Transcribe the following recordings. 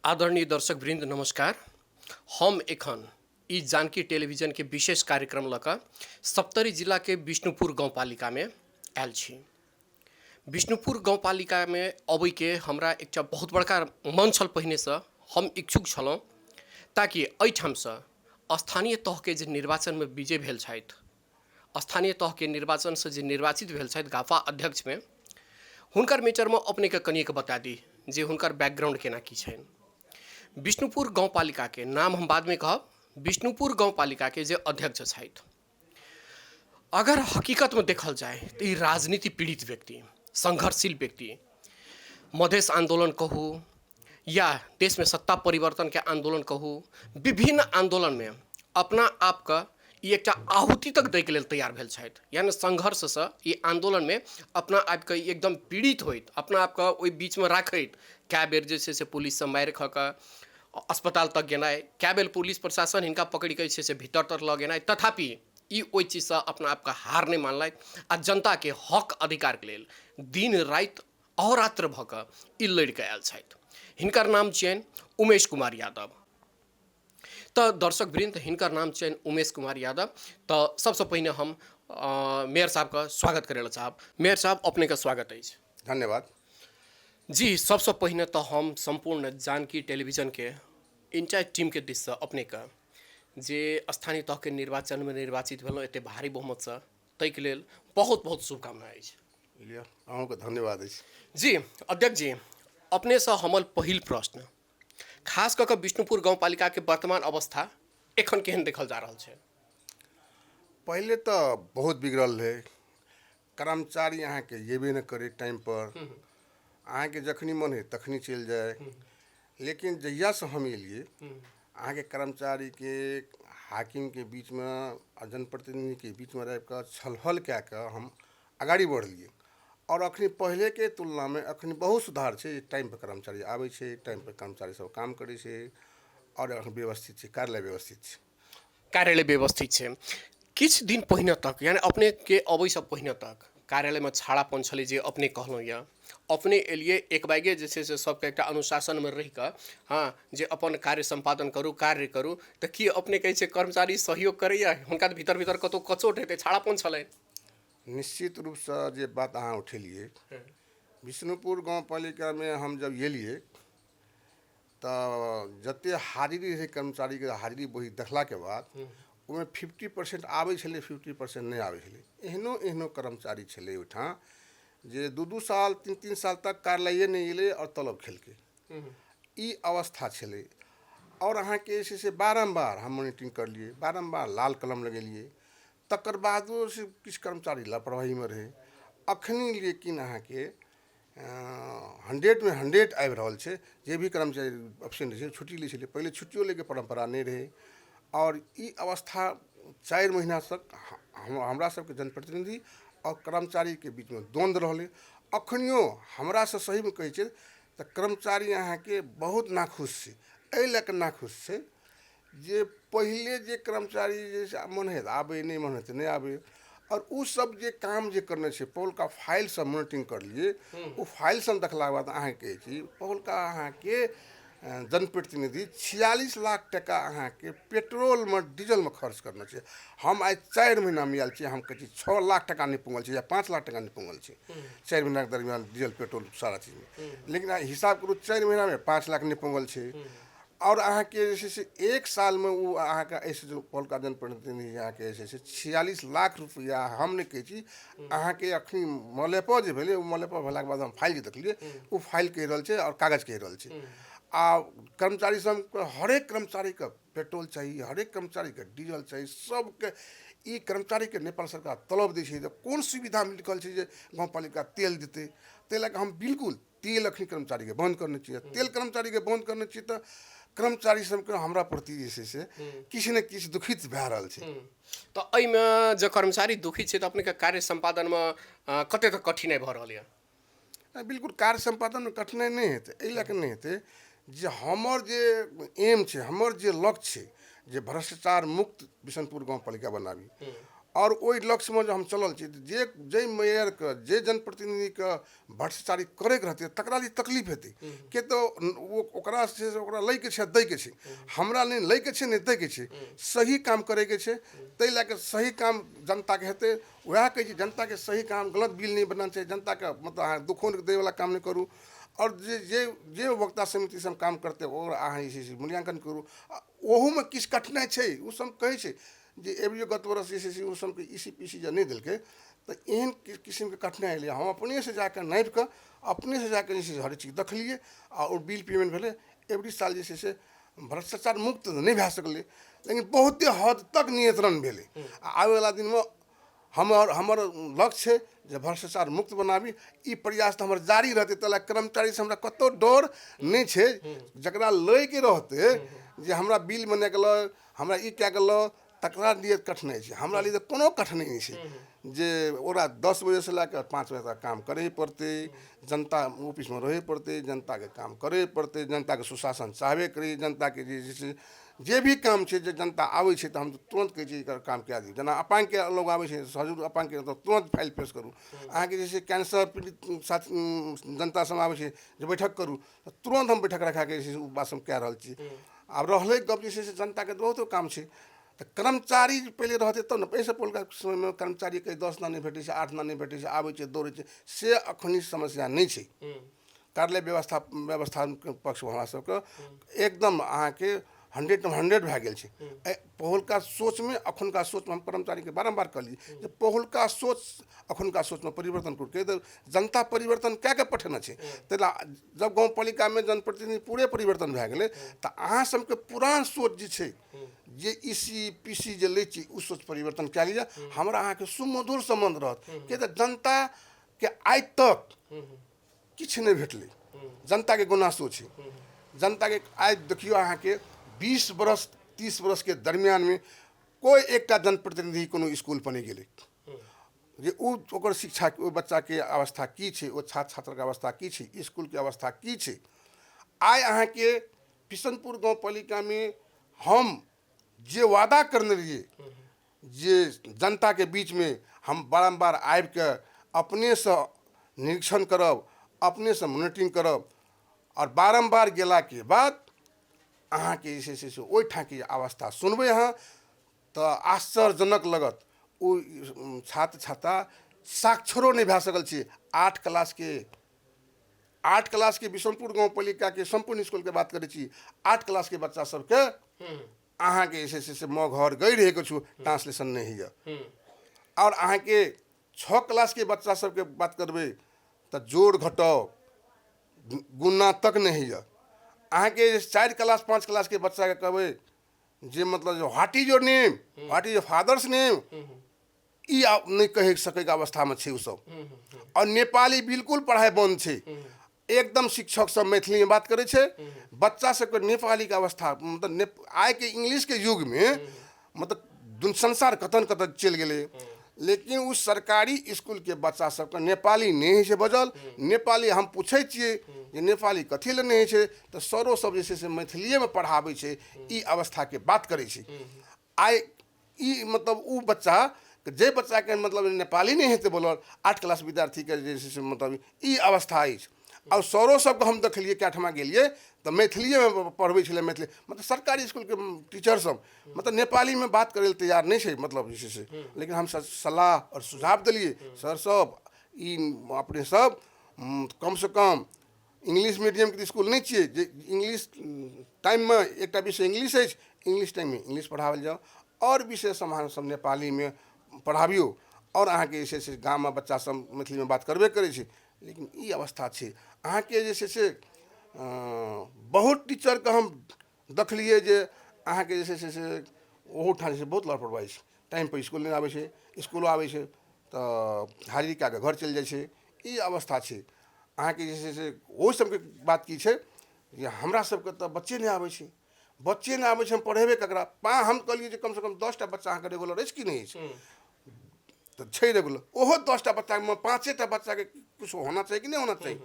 आदरणीय दर्शक वृंद नमस्कार। हम एखन ई जानकी टेलीविजन के विशेष कार्यक्रम लऽ सप्तरी जिला के विष्णुपुर गाँवपालिका में आयल छी। विष्णुपुर गाँवपालिका में अबै के हमरा एकटा बहुत बड़का मन छल। पहिने से हम इच्छुक छलहुँ ताकि एहिठाम से स्थानीय तह के जे निर्वाचन में विजय भेल छथि, स्थानीय तह के निर्वाचन से जे निर्वाचित भेल छथि गाफा अध्यक्ष में, हुनकर मेचर में अपने के कनिक बता दी जे हुनकर बैकग्राउंड केना की छनि। विष्णुपुर गाँवपालिका के नाम हम बाद में कहब। विष्णुपुर गाँवपालिका के जे अध्यक्ष छथि, अगर हकीकत में देखल जाए तो ई राजनीति पीड़ित व्यक्ति, संघर्षशील व्यक्ति, मधेश आंदोलन कहू या देश में सत्ता परिवर्तन के आंदोलन कहू, विभिन्न आंदोलन में अपना आप का ई एकटा आहुति तक दै के लेल तैयार भेल छथि। यानी संघर्ष से ई आंदोलन में अपना आप के एकदम पीड़ित होइत, अपना आप का ओहि बीच में राखैत, कए बेर जे छै से पुलिस से मारि खा कऽ अस्पताल तक गेनाइ, कए बेर पुलिस प्रशासन हिनका पकड़ के जे छै से भीतर तक लऽ गेनाइ, तथापि ई ओहि चीज से अपना आप का हार नहीं मानलथि आ जनता के हक अधिकार के लेल दिन राति अहोरात्र भऽ कऽ ई लड़ि कऽ आयल छथि। हिनकर नाम छियनि उमेश कुमार यादव। तो दर्शक वृंद, हिनकर नाम छियनि उमेश कुमार यादव। तो सबसे पहिने हम मेयर साहब का स्वागत करे चाहब। मेयर साहब, अपने का स्वागत है। धन्यवाद जी। सबसे पहिने तो हम संपूर्ण जानकी टेलीविजन के इंचार्ज टीम के दिश से अपने का जे स्थानीय तह के निर्वाचन में निर्वाचित भेलहुँ एते भारी बहुमत से, तै के लेल बहुत बहुत शुभकामना अछि। अहूँके धन्यवाद अछि। जी अध्यक्ष जी, अपने से हमर पहिल प्रश्न खास कऽ विष्णुपुर गाँवपालिका के वर्तमान अवस्था एखन केहन देखल जा रहल छै? पहले तो बहुत बिगड़ल रहे, कर्मचारी अहाँ के येबे न करे टाइम पर, अहाँ के जखनी मन है तखनी चल जाए। लेकिन जहिया से हम एलिए अहाँ के कर्मचारी के हाकिम के बीच में आ जनप्रतिनिधि के बीच में रह कर छलफल कए कऽ हम आगाड़ी बढ़लिए और अखनी पहले के तुलना में अखनी बहुत सुधार छै। टाइम पर कर्मचारी आबै छै, टाइम पर कर्मचारी सब काम करे छै और अखन व्यवस्थित छै, कार्यालय व्यवस्थित छै। कार्यालय व्यवस्थित छै। किछ दिन पहिने तक, यानी अपने के अबै से पहिने तक कार्यालय में छाड़ापन छलै जे अपने कहलहुँ यऽ, अपने एलिए एक बाइगे जे छै से सबके एकटा अनुशासन में रहि कऽ, हाँ, जे अपन कार्य संपादन करू, कार्य करू, तऽ की अपने कहै छै कर्मचारी सहयोग करैया? हुनका भीतर भीतर कतौ कचोट हेतै, छाड़ापन छलै? निश्चित रूप से जे बात अहाँ उठेलिए, विष्णुपुर गाँवपालिका में हम जब एलिए तो जते हाजिरी रहे कर्मचारी के हाजिरी बही देखला के बाद उसमें 50% आबै छलै, 50% नहीं आबै छलै। एहनो कर्मचारी छलै ओहिठाम जे 2-2 साल 3-3 साल तक कार्यालय नहीं एलै और तलब खेलकै। ई अवस्था छलै और अहाँ के जे से बारम्बार हम मॉनिटरिंग कर लिए, बारम्बार लाल कलम लगेलिए, तकर बादो से किछु कर्मचारी लापरवाही में रहे। अखनी लेकिन अहाँ के 100 में 100 आबि रहल छै। जे भी कर्मचारी एब्सेंट छै, छुट्टी लै छलै, पहले छुट्टियो लेके परंपरा नहीं रहे और ई अवस्था 4 महीना तक हमरा सबके जनप्रतिनिधि और कर्मचारी के बीच में द्वंद्व रहलै। अखनियो हमरा से सही में कहै छै तो कर्मचारी अहाँ के बहुत नाखुश छै। एहि लए कऽ नाखुश छै जे पहले जे कर्मचारी जे मन है आबे, नहीं मन है तो नहीं आबे, और उ सब जे काम जे करने छै पहल का फाइल सब मॉनिटरिंग कर लिए। वो फाइल सब देखला के बाद अहाँ के छी पहल का अहाँ के जनप्रतिनिधि 46 लाख टका अहाँ के पेट्रोल में डीजल में खर्च करना छै। हम आज 4 महीना में आयल छी, हम कहै छी 6 लाख टका नहीं पुंगल छै या 5 लाख टका नहीं पुंगल छै 4 महीना के दरमियान डीजल पेट्रोल सारा चीज में। लेकिन हिसाब करू 4 महीना में 5 लाख नहीं पुंगल छै और अहाँ के जे से 1 साल में वो अहाँ का ऐसे जो पहल का जनप्रतिनिधि अहाँ के जे 46 लाख रुपया हम नहीं कहै छी अहाँ के अखनी मलेपा जे भेलै, मलेपा भेला के बाद हम फाइल जे देखलिए वो फाइल कहि रहल छै और कागज कहि रहल छै। आ कर्मचारी सब हरेक कर्मचारी का पेट्रोल चाहिए, हरेक कर्मचारी का डीजल चाहिए, सबके ई कर्मचारी के नेपाल सरकार तलब दै छै। कौन सुविधा में लिखल छै जे गाँवपालिका तेल देते, ताहि लए कऽ हम बिल्कुल तेल अखनी कर्मचारी के बंद करने चाहिए। तेल कर्मचारी के बंद करने चाहिए तो कर्मचारी सबके हमरा प्रति जे छै से किछु ने किछु दुखित भए रहल छै। तो एहिमे जो कर्मचारी दुखित छै तो अपने के कार्य संपादन में कते तक कठिनाई भऽ रहल यऽ? बिल्कुल कार्य संपादन में कठिनाई नहीं हेतै। एहि लए कऽ नहीं हेतै जे हमर जे एम छै, हमर जे लक्ष्य छै जे भ्रष्टाचार मुक्त बिशनपुर गाँवपालिका बनाबी, और ओहि लक्ष्य में जो हम चलल छी जे जे मेयर के जे जनप्रतिनिधि के भ्रष्टाचारी करे के रहते तकरा लिए तकलीफ हेतै के तो ओकरा से ओकरा लै के छै दै के छै हमरा नहीं लै के छै नहीं दै के छै सही काम करे के छै तै लए के सही काम जनता के हेतै वएह कहै छै जनता के सही काम गलत बिल नहीं बनना चाहिए जनता के मतलब अहाँ दुखो दे वाला काम नहीं करू और जे जे जे वक्ता समिति से हम काम करते और अहाँ जे छै मूल्यांकन करू ओहू में किछु कठिनाइ छै ओ सब कहै छै जे एवरियो गत वर्ष जे छै से ओ सबके ईसी पीसी जे नहीं दिलकै तो एहन किस्म के कठिनाइ एलै हम अपने से जाकर नापि कऽ अपने से जाकर जे छै हर चीज देखलिए और बिल पेमेंट भेलै एवरी साल जे छै से भ्रष्टाचार मुक्त नहीं भए सकलै लेकिन बहुते हद तक नियंत्रण भेलै आबै वाला दिन में हमर लक्ष्य है जे भ्रष्टाचार मुक्त बनाबी ई प्रयास तो हमर जारी रहते तला कर्मचारी से हमरा कतो डर नहीं छै जकरा लै के रहते जे हमरा बिल बने गेलो हमरा ई क्या गेलो तकरा लिए कठिनाइ छै हमरा लिए कोनो कठिनाइ नहीं छै जे ओकरा 10 बजे से लेकर 5 बजे तक काम करे पड़ते जनता ऑफिस में रहे पड़ते जनता के काम करे पड़ते जनता के सुशासन चाहबे करी जनता के जे भी काम छै जे जनता आबै छै तऽ हम तुरंत कहै छी एकर काम कए दी जेना अपांग के लोग आबै छै हजूर अपांग के तऽ तुरंत फाइल पेश करू अहाँके जे छै कैंसर पीड़ित जनता सब आबै छै जे बैठक करू तऽ तुरंत हम बैठक रखा के जे छै बात हम कए रहल छी आब रहलै गप जे छै से जनता के बहुतो काम छै तो कर्मचारी पहले रहते तब न पैसा पोलका समय में कर्मचारी कहीं 10 ना नहीं भेटे छै 8 ना नहीं भेटे छै आबै छै दौड़े छै से अखनी समस्या नहीं छै कार्यालय व्यवस्था पक्ष में हमरा सबके एकदम अहाँ के 100 भए गेल छै पहुलका सोच में अखुनका सोच में हम कर्मचारी के बारम्बार कहली जे पहुलका सोच अखुनका सोच में परिवर्तन करू जनता परिवर्तन कए के पठेने छै तैला जब गाँव पालिका में जनप्रतिनिधि पूरे परिवर्तन भए गेलै तऽ अहाँ सबके पुरान सोच जे छै जे ईसी पीसी जे लै छी उ सोच परिवर्तन कए लिअ हमरा अहाँके सुमधुर संबंध रहत कि तऽ जनता के आइ तक किछु नहीं भेटलै जनता के गुनासो छै जनता के आइ देखियो अहाँ के 20 बरस 30 बरस के दरमियान में कोई एकटा जनप्रतिनिधि कोनो स्कूल पर नहीं गेलै जे ओकर शिक्षा ओ बच्चा के अवस्था की छै ओ छात्र छात्र के अवस्था की छै स्कूल के अवस्था की छै आइ अहाँ के बिशनपुर गाँव पालिका में हम जे वादा करने रहिए जे जनता के बीच में हम बारम्बार आबि के अपने से निरीक्षण करब अपने से मॉनिटरिंग करब और बारम्बार गेला के बाद अहाँ के जे छै से ओहिठाम के अवस्था सुनबै अहाँ तऽ आश्चर्यजनक लगत ओ छात्र छात्रा साक्षरो नहीं भए सकल छै 8 क्लास के बिशनपुर गाँव पालिका के संपूर्ण स्कूल के बात करै छी 8 क्लास के बच्चा सबके अहाँ के जे छै से म घर गई रहे छु ट्रांसलेशन नहीं है और अहाँ के 6 क्लास के बच्चा सबके बात करबै तऽ जोड़ घटाव गुना तक नहीं है अहाँ के 4 क्लास 5 क्लास के बच्चा के कहबै जे मतलब जो what is your name what is your father's name ई नहीं कह सकै के अवस्था में छै उ सब और नेपाली बिल्कुल पढ़ाई बंद छै एकदम शिक्षक सब मैथिली में बात करे छै बच्चा सबके नेपाली के अवस्था मतलब आइ के इंग्लिश के युग में मतलब संसार कतन कतन चल गेलै लेकिन उस सरकारी स्कूल के बच्चा सबके नेपाली नहीं है बजल नेपाली हम पूछे छिए जे नेपाली कथी ले नहीं है तो सरो सब जे से मैथिलीए में पढ़ाबै छै ई अवस्था के बात करे छै आइ ई मतलब उ बच्चा जे बच्चा के मतलब नेपाली नहीं हेतै बोलल 8 क्लास विद्यार्थी के जे से मतलब ई अवस्था अछि और सरो सबके हम देखलिए क्या ठमा गेलिए तो मैथिलीए में पढ़बै छलै मैथिली मतलब सरकारी स्कूल के टीचर सब मतलब नेपाली में बात करे तैयार नहीं है मतलब जे से लेकिन हम सलाह और सुझाव दिलिए सर सब ई अपने सब कम से कम इंग्लिश मीडियम के स्कूल नहीं चाहिए जे इंग्लिश टाइम में एक विषय इंग्लिश है इंग्लिश टाइम में इंग्लिश पढ़ावल जाओ और विषय सब सब नेपाली में पढ़ाबियो और अहाँ के जे से गाँव में बच्चा सब मैथिली में बात करबे करे छै लेकिन ई अवस्था छै अहाँ के जे से बहुत टीचर के हम देखलिए जे अहाँ के जे से ओहो ठाम से बहुत लापरवाही छै टाइम पर स्कूल नहीं आबै छै स्कूलो आबै छै तऽ हाजिरी कए के घर चलि जाइ छै ई अवस्था छै अहाँ के जे से ओहि सबके बात की छै जे हमरा सबके तऽ बच्चे नहीं आबै छै हम पढ़ेबे ककरा हम कहलिए जे कम से कम 10टा बच्चा अहाँ के रेगुलर अछि कि नहीं अछि तो छै रेगुलर ओहो 10टा बच्चा में 5टा बच्चा के कुछ होना चाहिए कि नहीं होना चाहिए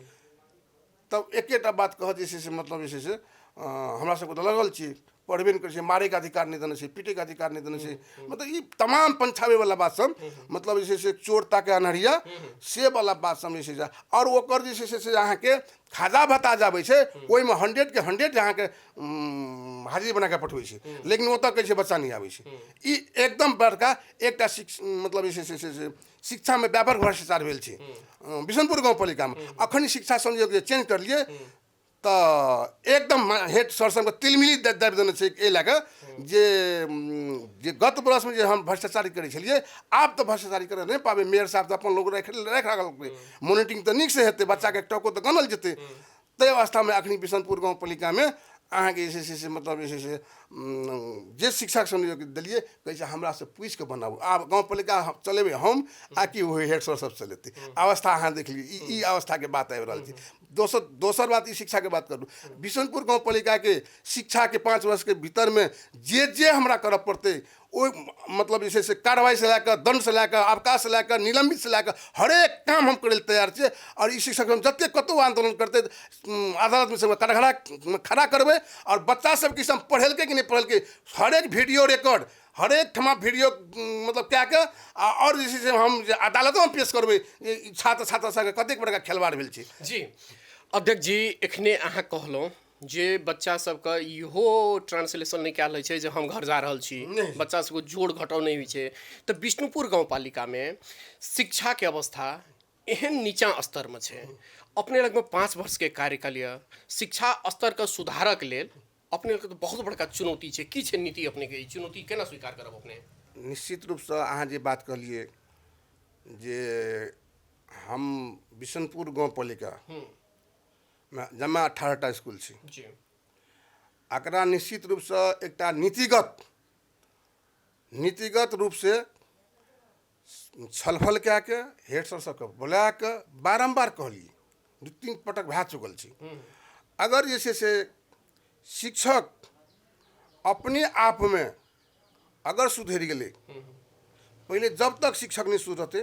तब एकेटा बात कहत जे छै से मतलब जे छै से हमरा सबके तऽ लगल छी पढ़बे नहीं करे, मारे के अधिकार नहीं देने, पीटे के अधिकार नहीं देने, मतलब ये तमाम पंछावे वाला बात सब, मतलब जे से चोर ताके अनहरिया से वाला बात सब जे छै। और ओकर जे छै से अहाँ के खाजा भत्ता जाबै छै ओहि में 100 के 100 अहाँ के हाजिरी बना के पठबै छै, लेकिन ओतऽ कहै छै बच्चा नहीं आबै छै। ई एकदम बड़का एकटा मतलब जे छै से शिक्षा में व्यापक भ्रष्टाचार भेल छै बिशनपुर गाँव पालिका में। अखन शिक्षा संयोग जे चेंज कर लिए तो एकदम हेड सर सबके तिलमिली दाबि देने छै एहि लए कऽ जे गत बरस में जे हम भ्रष्टाचारी करै छलिए, आब तो भ्रष्टाचारी करे नहीं पाबे। मेयर साहब तो अपन लोग राखि रहल, मॉनिटरिंग तो नीक से हेतै, बच्चा के टको तो गनल जेतै। ताहि अवस्था में अखनी बिशनपुर गाँव पालिका में अहाँ के जे छै से मतलब जे छै से जे शिक्षा संयोग दिलिए कहै छै हमरा से पूछि के बनाबू। आब गाँव पालिका चलेबै हम आ कि ओहि हेड सर सब चलेतै। अवस्था अहाँ देख ली, ई अवस्था के बात आबि रहल छै। दोसर बात ई शिक्षा के बात करूँ, बिशनपुर गाँव पालिका के शिक्षा के 5 वर्ष के भीतर में जे हमरा करऽ पड़तै ओ मतलब जे छै से कार्रवाई से लैके दंड से लैके अवकाश से लैके निलंबित से लैके हरेक काम हम करे तैयार छियै। और ई शिक्षक हम जते कतौ आंदोलन करते अदालत में सब खड़ा करबै। और बच्चा सब की सब पढ़ेलकै कि नहीं पढ़ेलकै हरेक वीडियो रिकॉर्ड हरेक ठमा वीडियो मतलब क्या के और जे छै से हम अदालतों में पेश करबै छात्र छात्रा संगे कतेक बड़का खेलवाड़ भेल छै। जी अध्यक्ष जी, एखने अहाँ कहलहुँ जे बच्चा सबके इहो ट्रांसलेशन नहीं कयल होइ छै जे हम घर जा रहल छी, बच्चा सबके जोड़ घटाव नहीं होइ छै। तो बिष्णुपुर गाँव पालिका में शिक्षा के अवस्था एहन नीचा स्तर में छै। अपने लग में 5 वर्ष के कार्यकाल यऽ, शिक्षा स्तर के सुधारक लेल अपने लग तो बहुत बड़का चुनौती छै। की छै नीति अपने के, चुनौती केना स्वीकार करब अपने? निश्चित रूप से अहाँ जे बात कहलिए जे हम बिशनपुर गाँव पालिका में जमा 18टा स्कूल छै, जी एकरा निश्चित रूप से एकटा नीतिगत रूप से छलफल कए के हेड सर सबके बुला के बारम्बार कहलिए, 2-3 पटक भए चुकल छै। अगर जे छै से शिक्षक अपने आप में अगर सुधरि गेलै, पहले जब तक शिक्षक नहीं सुधरते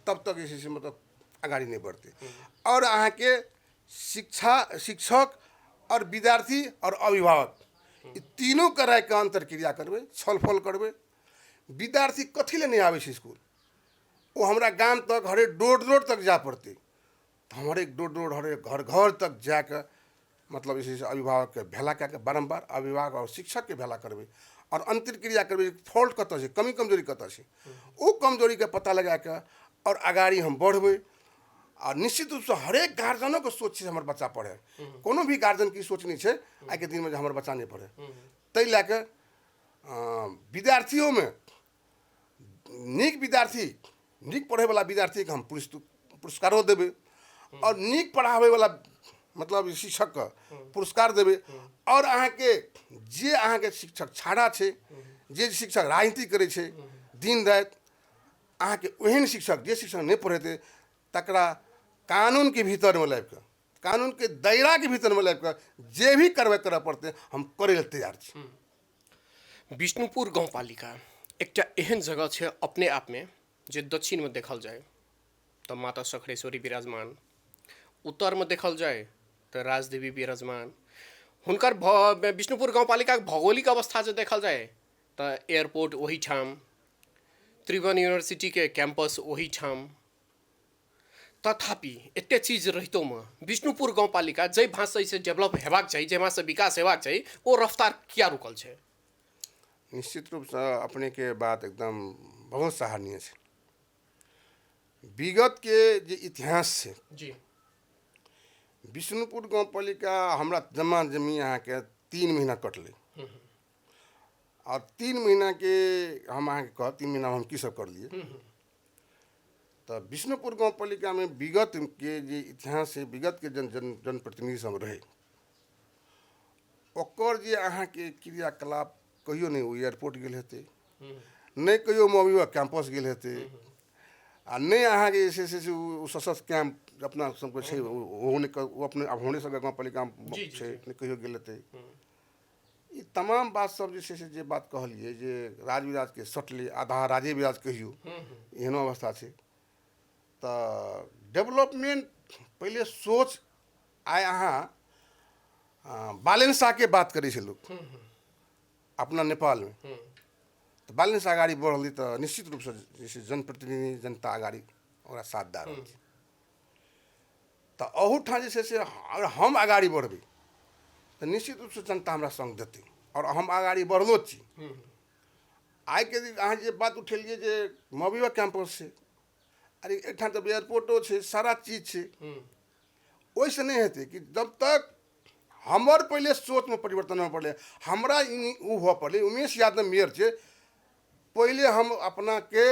तब तक जे छै से मतलब आगाड़ी नहीं बढ़ते। और अहाँ के शिक्षक और विद्यार्थी और अभिभावक ई तीनों के राय के अंतर क्रिया करबै, छलफल करबै। विद्यार्थी कथी ले नहीं आबै छै स्कूल, वो हमरा गाम तक हरेक डोर तक जा पड़ते, हम हरेक डोर हरेक घर तक जाके मतलब जे छै से अभिभावक के भेला कए के बारम्बार अभिभावक और शिक्षक के भेला करबै और अंतर क्रिया करबै फॉल्ट कतऽ छै, कमी कमजोरी कतऽ छै, ओ कमजोरी के पता लगा के और आगाड़ी हम बढ़बै। और निश्चित रूप से हरेक गार्जियनों के सोच छै हमर बच्चा पढ़े, कोनो भी गार्जियन की सोच नहीं छै आइ के दिन में हमर बच्चा नहीं पढ़े। ताहि लए के विद्यार्थियों में नीक विद्यार्थी, नीक पढ़े वाला विद्यार्थी के हम पुरस्कारों देबै और नीक पढ़ाबे वाला मतलब शिक्षक के पुरस्कार देबै। और अहाँ के जे अहाँ के शिक्षक छाड़ा छै, जे शिक्षक राजनीति करे छै दिन रात, अहाँ के ओहन शिक्षक जे शिक्षक नहीं पढ़ेते तकरा कानून के भीतर में लाबि के, कानून के दायरा के भीतर में लाबि के जे भी कार्रवाई करऽ पड़ते हम करे लेल तैयार छी। बिष्णुपुर गाँव पालिका एकटा एहन जगह छै अपने आप में जे दक्षिण में देखल जाए तो माता सखड़ेश्वरी विराजमान, उत्तर में देखल जाए तो राजदेवी विराजमान, हुनकर बिष्णुपुर गाँव पालिका के भौगोलिक अवस्था जो देखल जाए तो एयरपोर्ट वही ठाम, त्रिभुवन यूनिवर्सिटी के कैंपस वही ठाम। तथापि एते चीज रहितो में बिष्णुपुर गाँव पालिका जै भाषा से डेवलप हेबाक चाहिए, जै भाषा विकास हेबाक चाहिए, वो रफ्तार क्या रुकल छै? निश्चित रूप से अपने के बात एकदम बहुत सराहनीय है। विगत के जे इतिहास है जी, बिष्णुपुर गाँव पालिका हमरा जमा जमी यहाँ के 3 महीना कटले और 3 महीना के हम अहाँ के कह 3 महीना में हम की सब कर लिए। तो बिष्णुपुर गाँव पालिका में विगत के जे इतिहास है, विगत के जनप्रतिनिधि सब रहे ओकर जे अहाँ के क्रियाकलाप कहियो नहीं, वो एयरपोर्ट गेल हेतै, नहीं कहियो मौविया कैंपस गेल हेतै, आ नहीं अहाँ के जे छै से सशस्त्र कैंप अपना सबके छै वो अपने होने सब गाँव पालिका छै नहीं कहियो गेल हेतै। ई तमाम बात सब जे छै से जे बात कहलिए जे राज विराज के सटले आधा राजे विराज कहियो एहनो अवस्था छै। तो डेवलपमेंट पहले सोच आइ अहाँ बालेंसा के बात करै छै लोग अपना नेपाल में, तो बालेंसा अगाडि बढ़ल तो निश्चित रूप से जैसे जनप्रतिनिधि जनता अगाडि ओकरा साथ दऽ रहल छै। तो अहूठाम जे छै से अगर हम अगाडि बढ़बै तो निश्चित रूप से जनता हमरा संग देतै, और हम अगाडि बढ़लो छी। आइ के दिन अहाँ जे बात उठेलिए जे मवीवा कैंपस से, अरे एठाम तो एयरपोर्टो छै, सारा चीज छै, ओइसे नहीं हेतै कि जब तक हमर पहले सोच में परिवर्तन हो पड़े, हमरा उ हुआ पड़े। उमेश यादव मेयर छै, पहले हम अपना के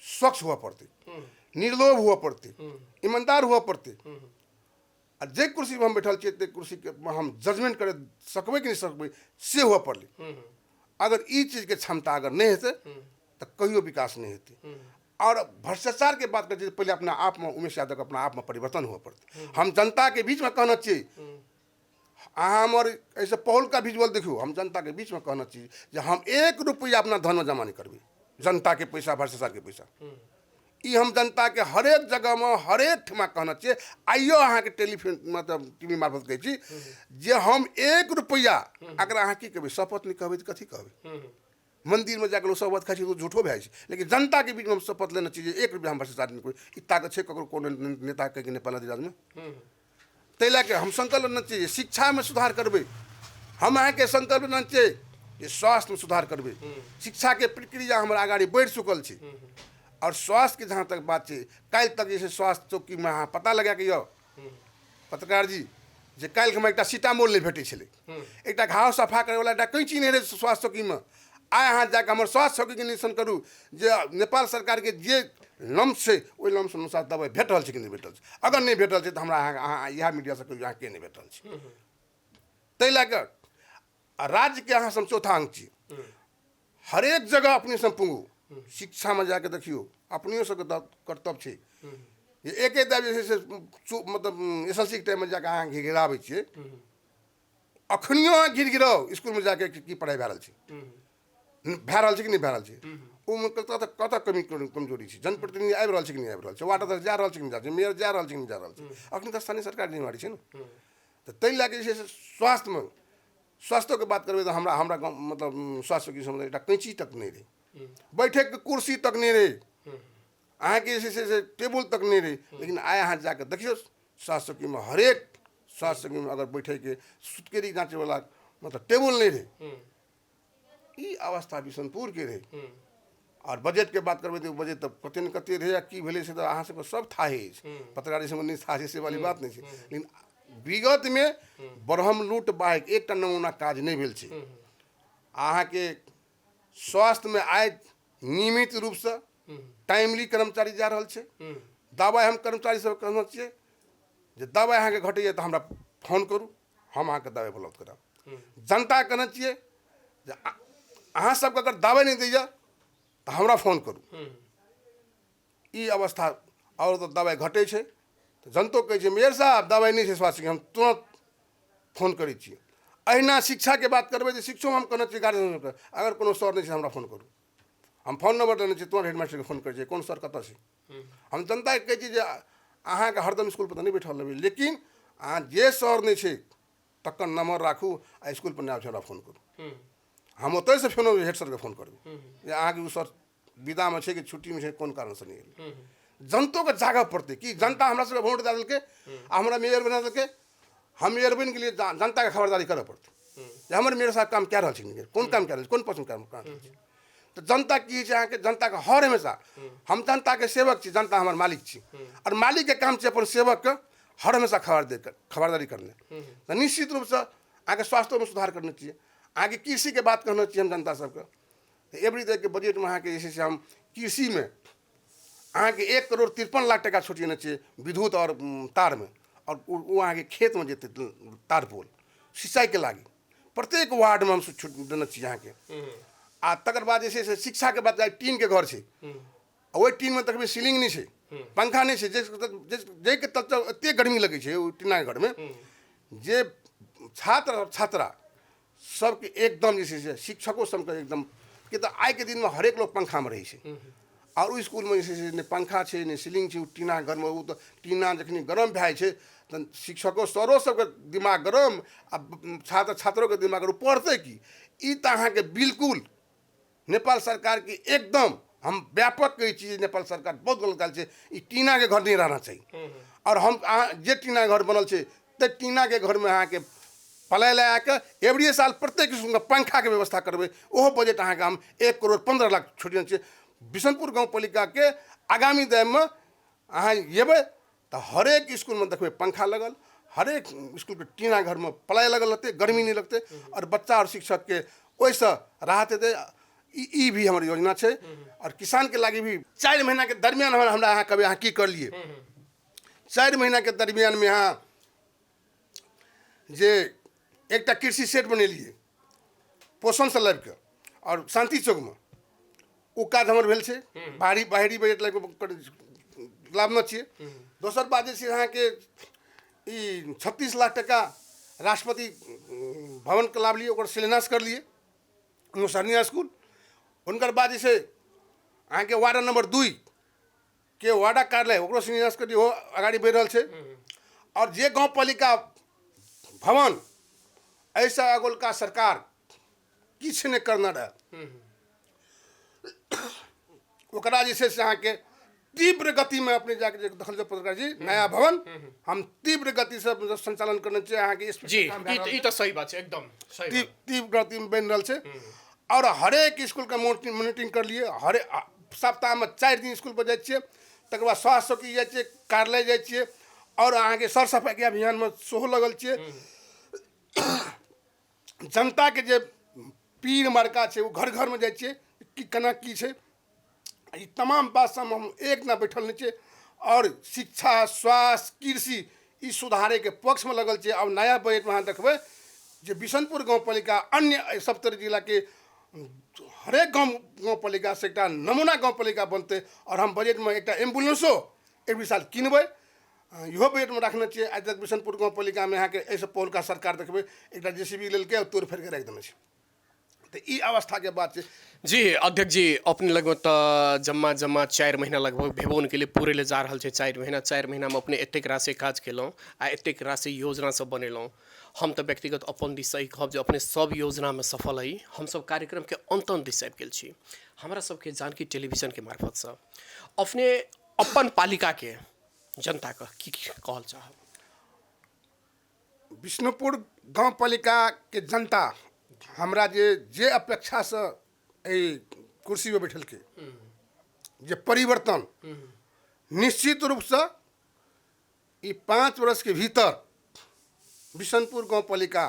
स्वच्छ हुआ पड़ते, निर्लोभ हुआ पड़ते, ईमानदार हुआ पड़ते। आ जे कुर्सी पर हम बैठल छियै ते कुर्सी के हम जजमेंट करे सकबै कि नहीं सकबै से हुआ पड़ले। अगर ई चीज के क्षमता अगर नहीं हेतै तो कहियो विकास नहीं हेतै। और भ्रष्टाचार के बात करते पहले अपना आप में उमेश यादव के अपना आप में परिवर्तन हुआ पड़ते। हम जनता के बीच में कहना चाहिए, अहाँ हमर ऐसे पहल का विजुअल देखियो, हम जनता के बीच में कहना चाहिए जे हम 1 रुपया अपना धन में जमा नहीं करबै, जनता के पैसा भ्रष्टाचार के पैसा। ई हम जनता के हरेक जगह में हरेक ठिमा कहना चाहिए। आइयो अहाँ के टेलीफोन मतलब टीवी मार्फत कहै छी जे हम 1 रुपया अगर अहाँ की कहबै शपथ नहीं कहबै तो कथी कहबै। मंदिर में जाकर लोग शपथ खाई तो झूठो भए छै, लेकिन जनता के बीच में हम शपथ लेना चाहिए 1 रुपया हम भ्रष्टाचार नहीं कोई ई ताकत छै ककरो कोनो नेता के नेपाल अधिराज में। तै लए के हम संकल्प लेना चाहिए शिक्षा में सुधार करबै, हम अहाँ के संकल्प लेना चाहिए जे स्वास्थ्य में सुधार करबै। शिक्षा के प्रक्रिया हमरा आगाड़ी बढ़ि चुकल छै, और स्वास्थ्य के जहाँ तक बात है, कल तक जैसे स्वास्थ्य चौकी में अहाँ पता लगा के यो पत्रकार जी जे कल हम एक सीटामोल नहीं भेटे छे, एक घाव सफा करे वाला कैंची नहीं रहे स्वास्थ्य चौकी में। आइ अहाँ जाकर हमर स्वास्थ्य चौकी के निरीक्षण करू जे नेपाल सरकार के जे लम्स छै ओहि लम्स अनुसार दवाई भेट रहल छै कि नहीं भेटल छै। अगर नहीं भेटल छै तो हमरा अहाँ इएह मीडिया से कहियो अहाँ के नहीं भेटल छै। तै लए के राज्य के अहाँ सब चौथा अंक छी, हरेक जगह अपने सब पुंगू। शिक्षा में जाके देखियो अपनियों सबके कर्तव्य छै ये एक जैसे मतलब एसएलसी के टाइम में जाके अहाँ गिराबै छियै, अखनियो अहाँ गिराउ स्कूल में जाके की पढ़ाई भए रहल छै, भए रहल छै कि नहीं भए रहल छै। ओहिमे कतऽ कमी कमजोरी छै, जनप्रतिनिधि आबि रहल छै कि नहीं आबि रहल छै, वार्ड अध्यक्ष जा रहल छै कि नहीं जा रहल छै, मेयर जा रहल छै कि नहीं जा रहल छै। अखन तऽ स्थानीय सरकार जिम्मेवारी छै ने। तो तै लए के जे छै से स्वास्थ्य में स्वास्थ्य के बात करबै तो हमरा गाँव मतलब स्वास्थ्य की समझ एक कैंची तक नहीं रही, बैठे के कुर्सी तक नहीं रही, अहाँ के जे छै से टेबुल तक नहीं रही। लेकिन आइ अहाँ जाके देखियो स्वास्थ्य चौकी में हरेक स्वास्थ्य चौकी में अगर बैठे के सुतकेरी जाँचे वाला मतलब टेबुल नहीं रहे। ई अवस्था बिशनपुर के रहे। और बजट के बात करबै तो बजट तो कते न कते रहे की भेलै से तो अहाँ सबके सब थाहे छै, पत्रकारी सब नहीं था से वाली बात नहीं छै। लेकिन विगत में बरहम लूट बाइक एक नमूना काज नहीं भेल छै। अहाँ के स्वास्थ्य में आइ नियमित रूप से टाइमली कर्मचारी जा रहल छै। दवाई हम कर्मचारी सब कहना चाहिए जे दवाई अहाँ के घटैया तो हमरा फोन करू, हम अहाँ के दवाई उपलब्ध कराब। जनता कहना चाहिए जे अहाँ सबके अगर दवाई नहीं दैया तो हमरा फोन करू। ई अवस्था और तो दवाई घटे छै तो जनतो कहै छै मेयर साहब दवाई नहीं छै स्वास्थ्य के, हम तुरंत फोन करै छियै। अहिना शिक्षा के बात करबै तो शिक्षो हम कहना चाहिए गार्जियन सबके अगर कोनो सर नहीं छै हमरा फोन करू, हम फोन नंबर देने छियै तुरंत हेडमास्टर के फोन करै छियै कोन सर कतऽ छै। हम जनता के कहै छी जे अहाँ के हरदम स्कूल पर तो नहीं बैठल रहबै, लेकिन अहाँ जे सर नहीं छै तकर नंबर राखू आ स्कूल पर नहीं आबै छै हमरा फोन करू। हम ओतय से फेनो हेड सर के फोन करबै जे अहाँ के सर विदा में छै कि छुट्टी में छै कोन कारण से नहीं एलै। जनतो के जागऽ पड़तै कि जनता हमरा सबके वोट दे देलकै आ हमरा मेयर बना देलकै, हम मेयर बनि गेलियै जनता के खबरदारी करऽ पड़तै जे हमर मेयर साहब काम कए रहल छै नहीं, कोन काम कए रहल छै, कोन पसंद काम कए रहल छै। तो जनता की छै अहाँ के जनता के हर हमेशा हम जनता के सेवक छी, जनता हमर मालिक छी, और मालिक के काम छै अपन सेवक के हर हमेशा खबरदारी करने। तो निश्चित रूप से अहाँ के स्वास्थ्य में सुधार करना चाहिए। अहाँ के कृषि के बात करना चाहिए हम जनता सबके। एवरी डे के बजट में अहाँ के जे छै से हम कृषि में अहाँ के 1,53,00,000 टका छुटिएना चाहिए विद्युत और तार में, और वो अहाँ के खेत में जेतै तार पोल सिंचाई के लागी प्रत्येक वार्ड में हम छूट देना चाहिए अहाँ के। आ तकर बाद जे छै से शिक्षा के बात टीन के घर छै, ओहि टीन में देखबै सीलिंग नहीं छै, पंखा नहीं छै, जे के तत्व एते गर्मी लगे छै ओ टीना के घर में जे छात्र छात्रा सबके एकदम जे छै से शिक्षकों सबके एकदम कि तो आइ के दिन में हरेक लोग पंखा में रहै छै, और ओ स्कूल में जे छै से नहीं पंखा छै नहीं सीलिंग छै, टीना घर में ओ तो टीना जखनी गरम भए छै तो शिक्षकों सरो सबके दिमाग गरम आ छात्र छात्रों के दिमाग गरम पढ़ते कि ई तो अहाँ के बिल्कुल नेपाल सरकार की एकदम हम व्यापक कही चीज नेपाल सरकार बहुत गलत कल है। ई टीना के घर नहीं रहना चाहिए और हम जे टीना घर बनल है तो टीना के घर में अहाँ के पलाय लगा के एवरी साल प्रत्येक किस्म का पंखा के व्यवस्था करबे ओहो बजट अहाँ के हम 1,15,00,000 छुटियन छे। बिशनपुर गाँव पालिका के आगामी दायम में अहाँ जेबे तो हरेक स्कूल में देखबे पंखा लगल, हरेक स्कूल के टीना घर में पलाय लगल रहते, गर्मी नहीं लगते और बच्चा और शिक्षक के वैसा राहत देते। ई भी हमारी योजना है और किसान के लागी भी 4 महीना के दरमियान हमरा यहाँ कभी यहाँ की कर लिए 4 महीना के दरमियान में यहाँ जे एक कृषि सेट बनेलिए पोषण से लग के और शांति चौक में वो काज हमर भेल छै। बाहरी बजट लाभ न छिए। दोसर बात जे अहाँ के 36 लाख टका राष्ट्रपति भवन के लाभ लिए ओकर शिलान्यास कर लिए मुसरनिया स्कूल। उनकर बाद जैसे अहाँ के वार्ड नंबर 2 के वार्डा कार्यालय ओकरो शिलान्यास कर लिए हो आगाड़ी बढ़ रहा है। और जे गाँव पालिका भवन ऐसा अगोल का सरकार किछ नहीं करना रहे ओकरा जैसे से अहाँ के तीव्र गति में अपने जाके दखल जो पत्रकार जी नया भवन हम तीव्र गति से संचालन करना चाहिए। अहाँ के जी ई तो सही बात है, एकदम सही तीव्र गति में बन रहा है और हरेक स्कूल का मॉनिटरिंग कर लिए। हर सप्ताह में 4 दिन स्कूल पर जाइए, तक बाद स्वास्थ्य चौकी जाइए, कार्यालय जाइए और अहाँ के सर सफाई के अभियान में सेहो लगल छे। जनता के जे पीर मरका है वो घर घर में जाइए कि केना की है ई तमाम बात सब हम एक ना बैठल नहीं छे और शिक्षा स्वास्थ्य कृषि ई सुधारे के पक्ष में लगल छे। अब नया बजट में अहाँ देखबे जे बिशनपुर गाँव पालिका अन्य सप्तरी जिला के हरेक गाँव पालिका से एक नमूना गाँव पालिका बनते और हम बजट में एक एम्बुलेंसो एक साल किनबे इहो बजट में रखना चाहिए। आज तक बिशनपुर गाँव पालिका में यहाँ के ऐसे पहल का सरकार देखबे एक जेसीबी लेके तोड़ फेर के रख देने छे। तो ई अवस्था के बात है। जी अध्यक्ष जी अपने लगभग तो जम्मा 4 महीना लगभग भेबोन के लिए पूरे ले जा रहा है। 4 महीना में अपने एतेक राशि काज केलौं आ एतेक राशि योजना सब बनेलौं। हम तो व्यक्तिगत अपन दिश से कहब जो अपने सब योजना में सफल है। हम सब कार्यक्रम के अंतम दिश आबि गेल छी। हमरा सबके जानकी टेलीविजन के मार्फत से अपने अपन पालिका के जनता का की कहल चाहब? बिशनपुर गाँव पालिका के जनता हमरा जे अपेक्षा से कुर्सी पे बैठल के जे परिवर्तन निश्चित रूप से 5 वर्ष के भीतर बिशनपुर गाँव पालिका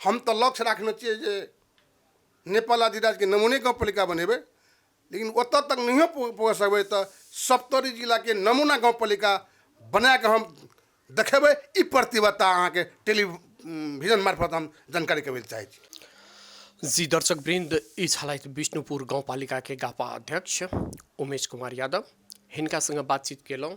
हम तो लक्ष्य रखना चाहिए जे नेपाल अधिराज के नमूने गाँव पालिका बनेबे, लेकिन ओतऽ तक नहीं पहुँच सकबे तो सप्तरी जिला के नमूना गाँव पालिका बना के हम देखेबे। ई प्रतिबद्धता अहाँ के टेलीविजन मार्फत हम जानकारी के चाहे छी। जी दर्शक वृंद ई छलथि बिष्णुपुर गाउँपालिका के गापा अध्यक्ष उमेश कुमार यादव। हिनका संग बातचीत केलौं।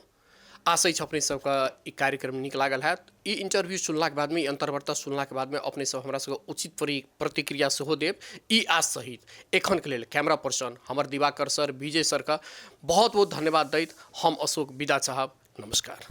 आशा छ अपने सबका ई कार्यक्रम नीक लागल हैत। ई इंटरव्यू सुनलाक बाद में अंतर्वार्ता सुनलाक बाद में अपने सब हमरा सबके उचित प्रतिक्रिया सेहो देब ई आस सहित एखन के लेल कैमरा पर्सन हमर दिवाकर सर विजय सर का बहुत बहुत धन्यवाद दैत हम अशोक विदा चाहब। नमस्कार।